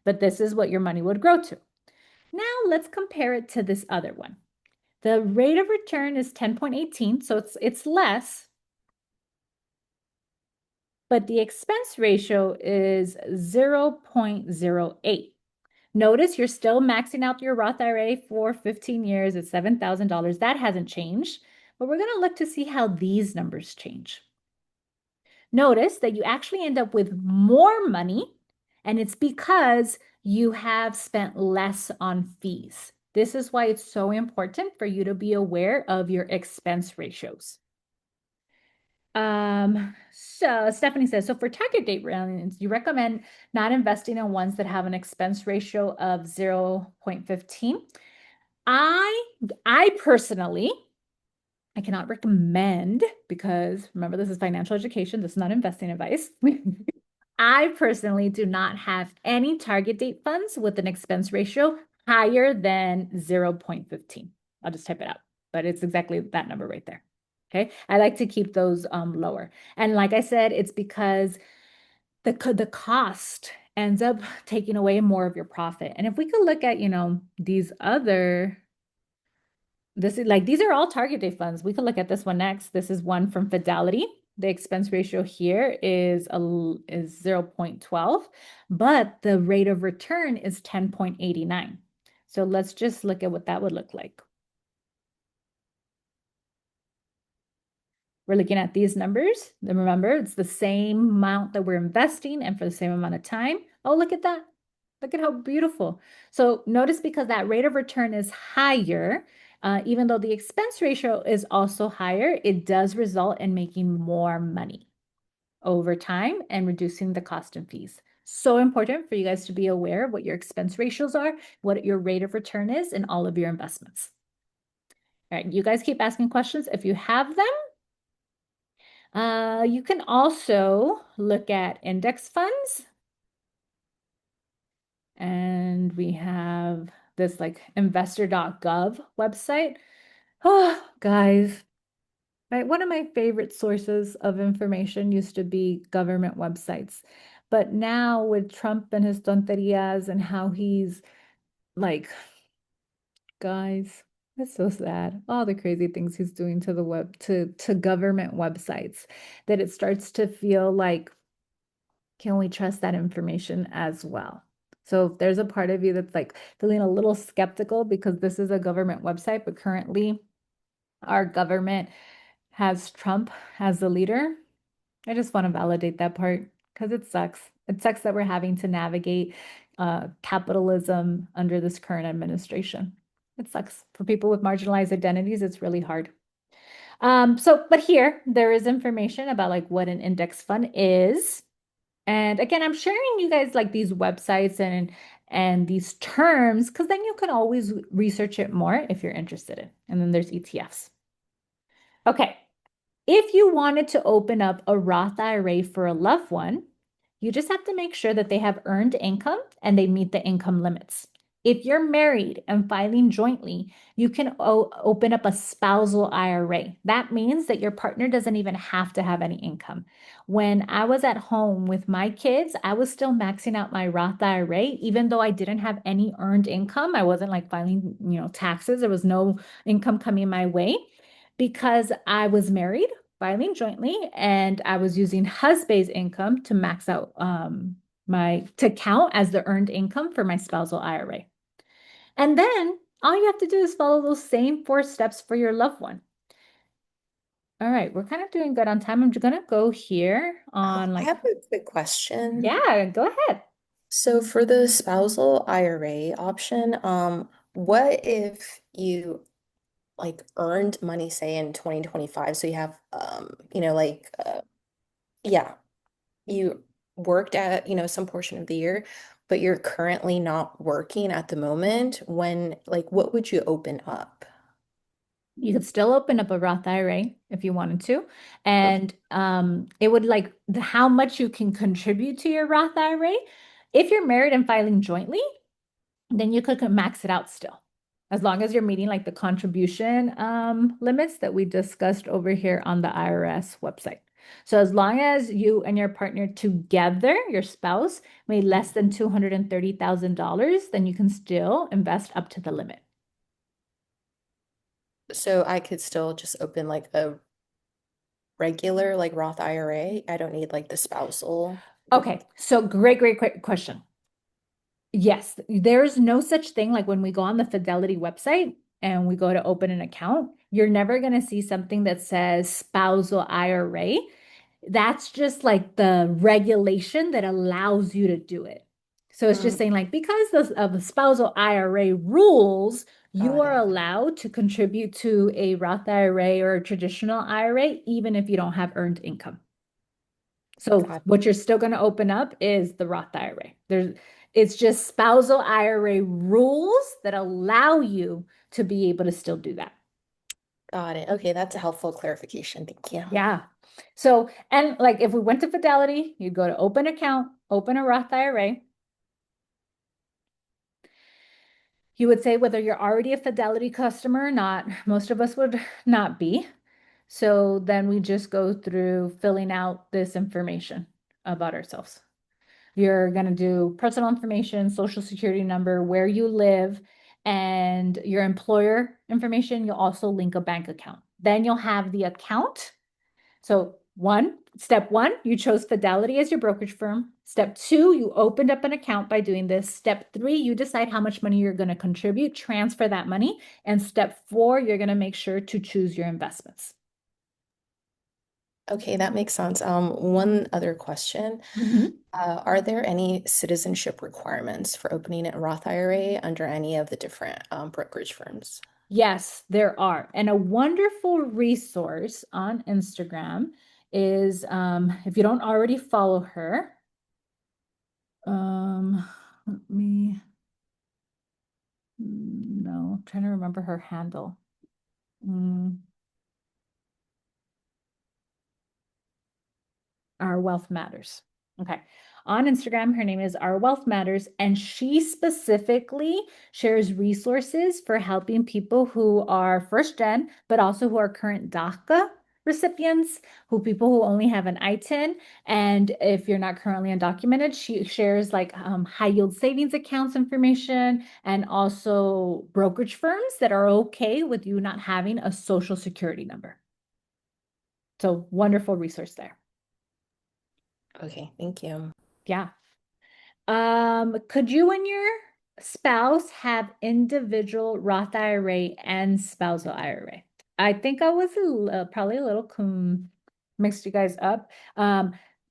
But this is what your money would grow to. Now let's compare it to this other one. The rate of return is 10.18, so it's less, but the expense ratio is 0.08. Notice you're still maxing out your Roth IRA for 15 years at $7,000. That hasn't changed, but we're going to look to see how these numbers change. Notice that you actually end up with more money, and it's because you have spent less on fees. This is why it's so important for you to be aware of your expense ratios. So Stephanie says, so for target date rounds, you recommend not investing in ones that have an expense ratio of 0.15. I personally, I cannot recommend, because remember, this is financial education. This is not investing advice. I personally do not have any target date funds with an expense ratio higher than 0.15. I'll just type it out, but it's exactly that number right there. Okay. I like to keep those lower. And like I said, it's because the cost ends up taking away more of your profit. And if we could look at, these other, these are all target date funds. We could look at this one next. This is one from Fidelity. The expense ratio here is 0.12, but the rate of return is 10.89. So let's just look at what that would look like. We're looking at these numbers. Then remember, it's the same amount that we're investing and for the same amount of time. Oh, look at that. Look at how beautiful. So notice, because that rate of return is higher, even though the expense ratio is also higher, it does result in making more money over time and reducing the cost and fees. So important for you guys to be aware of what your expense ratios are, what your rate of return is in all of your investments. All right, you guys keep asking questions if you have them. You can also look at index funds. And we have this like investor.gov website. Oh, guys, right? One of my favorite sources of information used to be government websites. But now with Trump and his tonterias and how he's like, guys, it's so sad. All the crazy things he's doing to the web, to government websites, that it starts to feel like, can we trust that information as well? So if there's a part of you that's like feeling a little skeptical because this is a government website, but currently our government has Trump as the leader, I just want to validate that part, because it sucks. It sucks that we're having to navigate capitalism under this current administration. It sucks. For people with marginalized identities, it's really hard. But here there is information about like what an index fund is. And again, I'm sharing you guys like these websites and these terms because then you can always research it more if you're interested in. And then there's ETFs. Okay. If you wanted to open up a Roth IRA for a loved one, you just have to make sure that they have earned income and they meet the income limits. If you're married and filing jointly, you can open up a spousal IRA. That means that your partner doesn't even have to have any income. When I was at home with my kids, I was still maxing out my Roth IRA, even though I didn't have any earned income. I wasn't like filing, taxes. There was no income coming my way because I was married, filing jointly, and I was using husband's income to max out my to count as the earned income for my spousal IRA. And then all you have to do is follow those same 4 steps for your loved one. All right, we're kind of doing good on time. I'm just gonna go here on I like, have a quick question. yeah, go ahead. So for the spousal IRA option, what if you like earned money, say in 2025? So you have, yeah, you worked at, some portion of the year, but you're currently not working at the moment. What would you open up? You could still open up a Roth IRA if you wanted to. Okay. And it would like how much you can contribute to your Roth IRA. If you're married and filing jointly, then you could max it out still, as long as you're meeting like the contribution limits that we discussed over here on the IRS website. So as long as you and your partner together, your spouse, made less than $230,000, then you can still invest up to the limit. So I could still just open like a regular like Roth IRA. I don't need like the spousal. Okay, so great question. Yes, there's no such thing like when we go on the Fidelity website and we go to open an account, you're never going to see something that says spousal IRA. That's just like the regulation that allows you to do it. So it's just Mm, saying like because of the spousal IRA rules, you got are it. allowed to contribute to a Roth IRA or a traditional IRA even if you don't have earned income. So Got what you're still going to open up is the Roth IRA. It's just spousal IRA rules that allow you to be able to still do that. got it. Okay, that's a helpful clarification. Thank you. Yeah. So, and like if we went to Fidelity, you'd go to open account, open a Roth IRA. You would say whether you're already a Fidelity customer or not. Most of us would not be. So then we just go through filling out this information about ourselves. You're going to do personal information, social security number, where you live, and your employer information. You'll also link a bank account. Then you'll have the account. So, step one, you chose Fidelity as your brokerage firm. Step two, you opened up an account by doing this. Step three, you decide how much money you're going to contribute, transfer that money. And step four, you're going to make sure to choose your investments. Okay, that makes sense. One other question. Mhm. Are there any citizenship requirements for opening a Roth IRA under any of the different brokerage firms? Yes, there are. And a wonderful resource on Instagram is if you don't already follow her, let me, no, I'm trying to remember her handle. Mm, Our Wealth Matters. Okay. On Instagram, her name is Our Wealth Matters, and she specifically shares resources for helping people who are first gen, but also who are current DACA recipients, people who only have an ITIN. And if you're not currently undocumented, she shares like high yield savings accounts information and also brokerage firms that are okay with you not having a social security number. So wonderful resource there. Okay, thank you. Yeah. Could you and your spouse have individual Roth IRA and spousal IRA? I think I was probably a little mixed you guys up.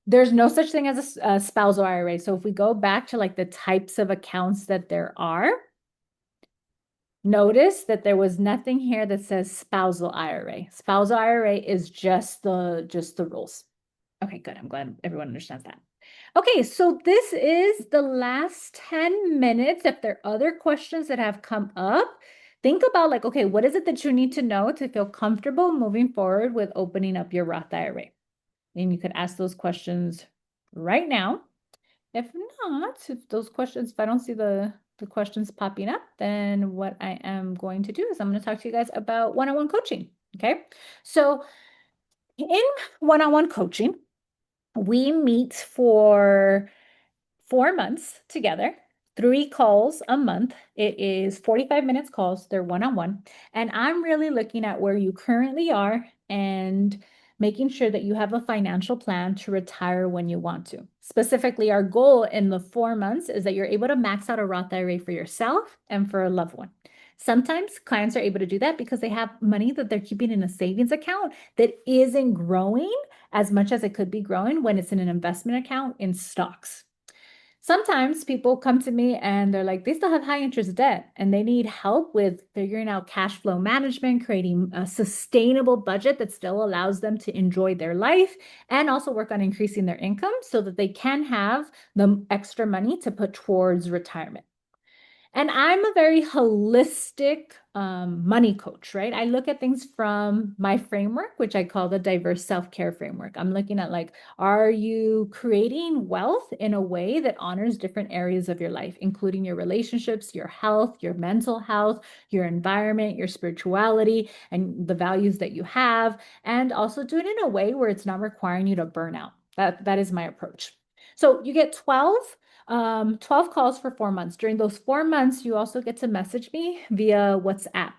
There's no such thing as a spousal IRA. So if we go back to like the types of accounts that there are, notice that there was nothing here that says spousal IRA. Spousal IRA is just the rules. Okay, good. I'm glad everyone understands that. Okay, so this is the last 10 minutes. If there are other questions that have come up, think about like, okay, what is it that you need to know to feel comfortable moving forward with opening up your Roth IRA? And you could ask those questions right now. If not, if those questions, if I don't see the questions popping up, then what I am going to do is I'm going to talk to you guys about one-on-one coaching. Okay. So in one-on-one coaching, we meet for 4 months together, 3 calls a month. It is 45 minutes calls. They're one-on-one. And I'm really looking at where you currently are and making sure that you have a financial plan to retire when you want to. Specifically, our goal in the 4 months is that you're able to max out a Roth IRA for yourself and for a loved one. Sometimes clients are able to do that because they have money that they're keeping in a savings account that isn't growing as much as it could be growing when it's in an investment account in stocks. Sometimes people come to me and they're like, they still have high interest debt and they need help with figuring out cash flow management, creating a sustainable budget that still allows them to enjoy their life and also work on increasing their income so that they can have the extra money to put towards retirement. And I'm a very holistic money coach, right? I look at things from my framework, which I call the diverse self-care framework. I'm looking at like, are you creating wealth in a way that honors different areas of your life, including your relationships, your health, your mental health, your environment, your spirituality, and the values that you have, and also do it in a way where it's not requiring you to burn out. That is my approach. So you get 12 calls for 4 months. During those 4 months, you also get to message me via WhatsApp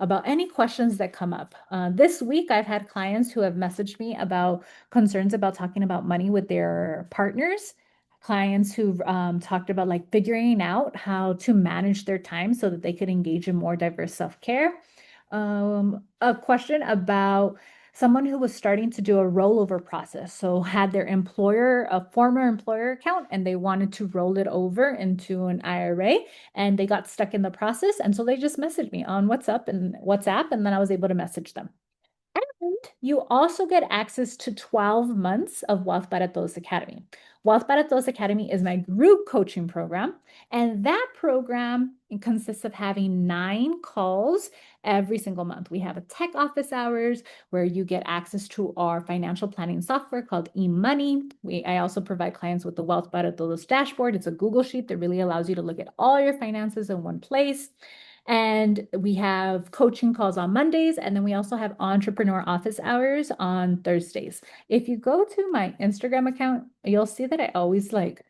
about any questions that come up. This week, I've had clients who have messaged me about concerns about talking about money with their partners, clients who've talked about like figuring out how to manage their time so that they could engage in more diverse self-care. A question about someone who was starting to do a rollover process. So had their employer, a former employer account, and they wanted to roll it over into an IRA and they got stuck in the process. And so they just messaged me on WhatsApp, and then I was able to message them. And you also get access to 12 months of Wealth para Todos Academy. Wealth para Todos Academy is my group coaching program, and that program consists of having 9 calls every single month. We have a tech office hours where you get access to our financial planning software called eMoney. I also provide clients with the Wealth para Todos dashboard. It's a Google sheet that really allows you to look at all your finances in one place. And we have coaching calls on Mondays, and then we also have entrepreneur office hours on Thursdays. If you go to my Instagram account, you'll see that I always like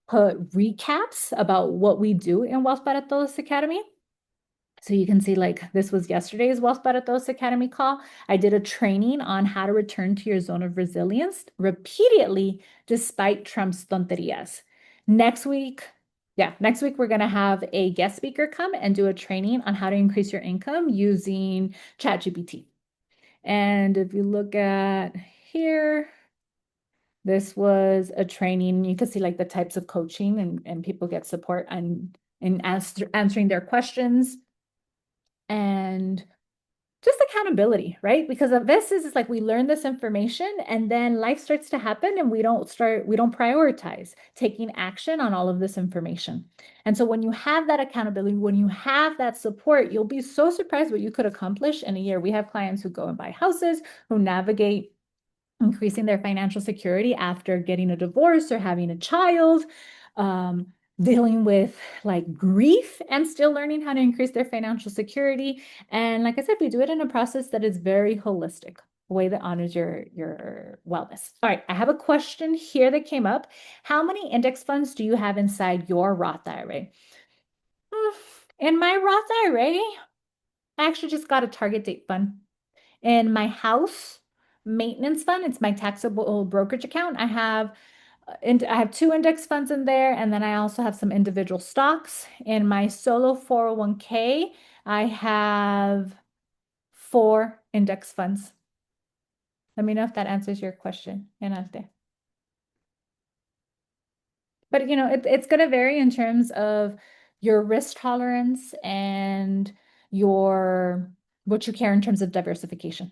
put recaps about what we do in Wealth para Todos Academy. So you can see like this was yesterday's Wealth para Todos Academy call. I did a training on how to return to your zone of resilience repeatedly despite Trump's tonterías. Next week, next week we're going to have a guest speaker come and do a training on how to increase your income using ChatGPT. And if you look at here, this was a training. You can see like the types of coaching and people get support in answering their questions and just accountability, right? Because of this is like we learn this information and then life starts to happen and we don't prioritize taking action on all of this information. And so when you have that accountability, when you have that support, you'll be so surprised what you could accomplish in a year. We have clients who go and buy houses, who navigate increasing their financial security after getting a divorce or having a child. Dealing with like grief and still learning how to increase their financial security. And like I said, we do it in a process that is very holistic, a way that honors your wellness. All right, I have a question here that came up. How many index funds do you have inside your Roth IRA? In my Roth IRA, I actually just got a target date fund. In my house maintenance fund, it's my taxable brokerage account. I have 2 index funds in there, and then I also have some individual stocks. In my solo 401k, I have 4 index funds. Let me know if that answers your question, Enalte. But it's going to vary in terms of your risk tolerance and your what you care in terms of diversification.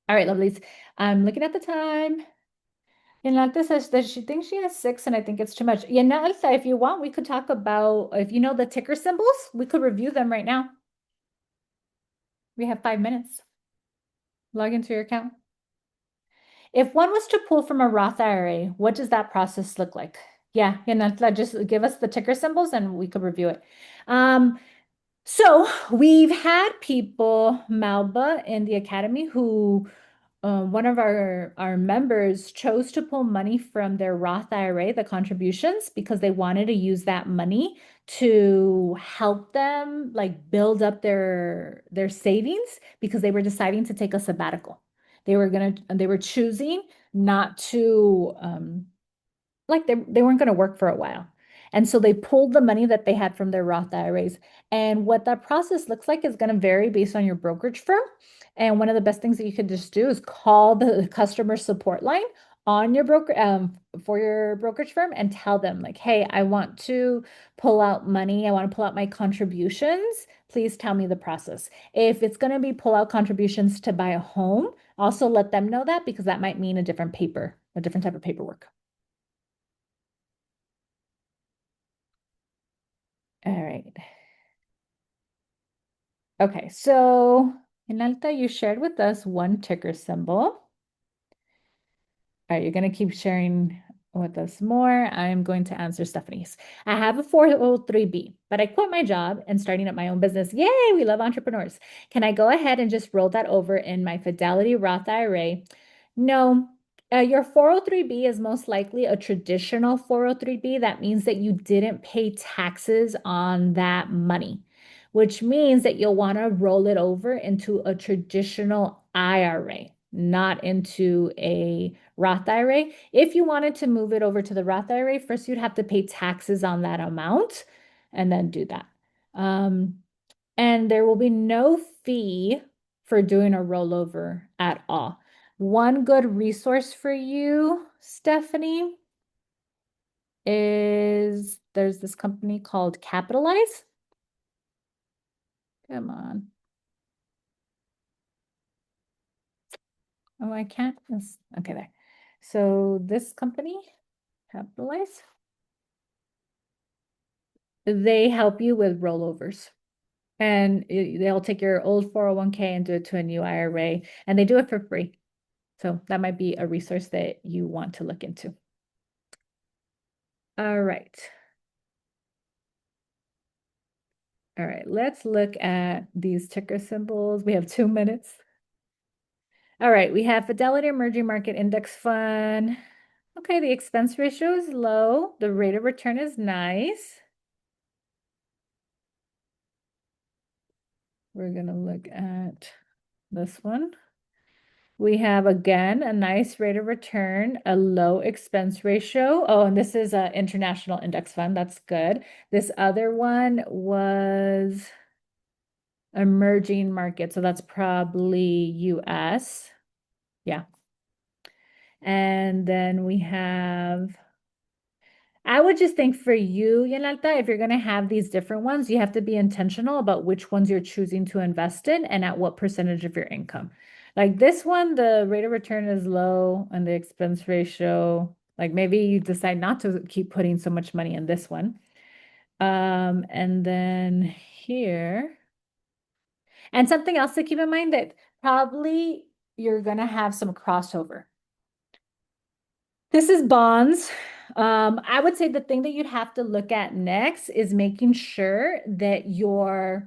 All right, lovelies. I'm looking at the time. Yolanda says that she thinks she has six, and I think it's too much. Yolanda, if you want, we could talk about if you know the ticker symbols, we could review them right now. We have 5 minutes. Log into your account. If one was to pull from a Roth IRA, what does that process look like? Yeah, Yolanda, just give us the ticker symbols and we could review it. Um, So we've had people, Malba in the academy, who one of our members chose to pull money from their Roth IRA, the contributions, because they wanted to use that money to help them like build up their savings because they were deciding to take a sabbatical. They were choosing not to like they weren't going to work for a while. And so they pulled the money that they had from their Roth IRAs. And what that process looks like is going to vary based on your brokerage firm. And one of the best things that you could just do is call the customer support line on your broker for your brokerage firm and tell them like, hey, I want to pull out money. I want to pull out my contributions. Please tell me the process. If it's going to be pull out contributions to buy a home, also let them know that because that might mean a different type of paperwork. All right. Okay, so Inalta, you shared with us one ticker symbol. All right, you're going to keep sharing with us more. I'm going to answer Stephanie's. I have a 403B, but I quit my job and starting up my own business. Yay, we love entrepreneurs. Can I go ahead and just roll that over in my Fidelity Roth IRA? No. Your 403B is most likely a traditional 403B. That means that you didn't pay taxes on that money, which means that you'll want to roll it over into a traditional IRA, not into a Roth IRA. If you wanted to move it over to the Roth IRA, first you'd have to pay taxes on that amount and then do that. And there will be no fee for doing a rollover at all. One good resource for you, Stephanie, is there's this company called Capitalize. Come on. Oh, I can't. Okay, there. So this company, Capitalize, they help you with rollovers. And they'll take your old 401k and do it to a new IRA, and they do it for free. So that might be a resource that you want to look into. All right. All right, let's look at these ticker symbols. We have 2 minutes. All right, we have Fidelity Emerging Market Index Fund. Okay, the expense ratio is low. The rate of return is nice. We're going to look at this one. We have, again, a nice rate of return, a low expense ratio. Oh, and this is an international index fund. That's good. This other one was emerging market. So that's probably US. Yeah. And then we have, I would just think for you, Yanalta, if you're going to have these different ones, you have to be intentional about which ones you're choosing to invest in and at what percentage of your income. Like this one, the rate of return is low and the expense ratio, like maybe you decide not to keep putting so much money in this one. And then here, and something else to keep in mind that probably you're going to have some crossover. This is bonds. I would say the thing that you'd have to look at next is making sure that you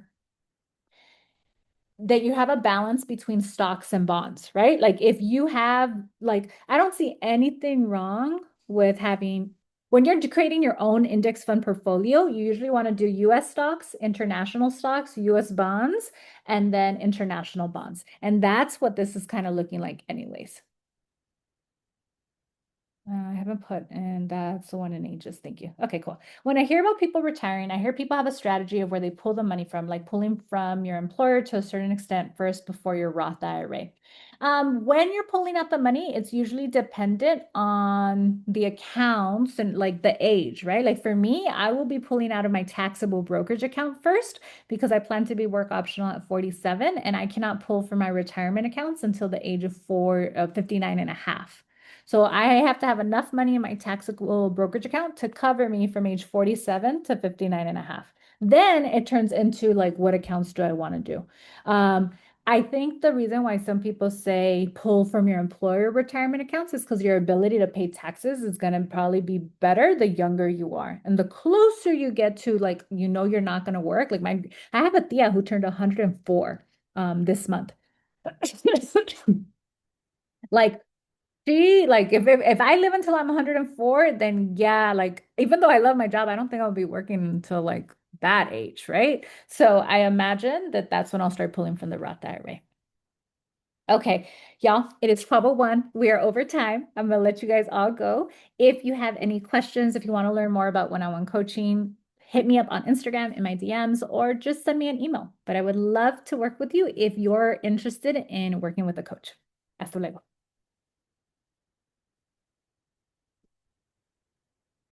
have a balance between stocks and bonds, right? Like if you have like I don't see anything wrong with having when you're creating your own index fund portfolio, you usually want to do US stocks, international stocks, US bonds, and then international bonds. And that's what this is kind of looking like anyways. I haven't put in that's the one in ages. Thank you. Okay, cool. When I hear about people retiring, I hear people have a strategy of where they pull the money from, like pulling from your employer to a certain extent first before your Roth IRA. When you're pulling out the money, it's usually dependent on the accounts and like the age, right? Like for me, I will be pulling out of my taxable brokerage account first because I plan to be work optional at 47 and I cannot pull from my retirement accounts until the age of 59 and a half. So I have to have enough money in my taxable brokerage account to cover me from age 47 to 59 and a half. Then it turns into like, what accounts do I want to do? Um, I think the reason why some people say pull from your employer retirement accounts is because your ability to pay taxes is going to probably be better the younger you are. And the closer you get to like, you're not going to work. Like I have a tia who turned 104 this month. Like if I live until I'm 104, then yeah, like even though I love my job, I don't think I'll be working until like that age, right? So I imagine that that's when I'll start pulling from the Roth IRA. Okay, y'all, it is 12:01. We are over time. I'm gonna let you guys all go. If you have any questions, if you want to learn more about one-on-one coaching, hit me up on Instagram in my DMs or just send me an email. But I would love to work with you if you're interested in working with a coach. Hasta luego.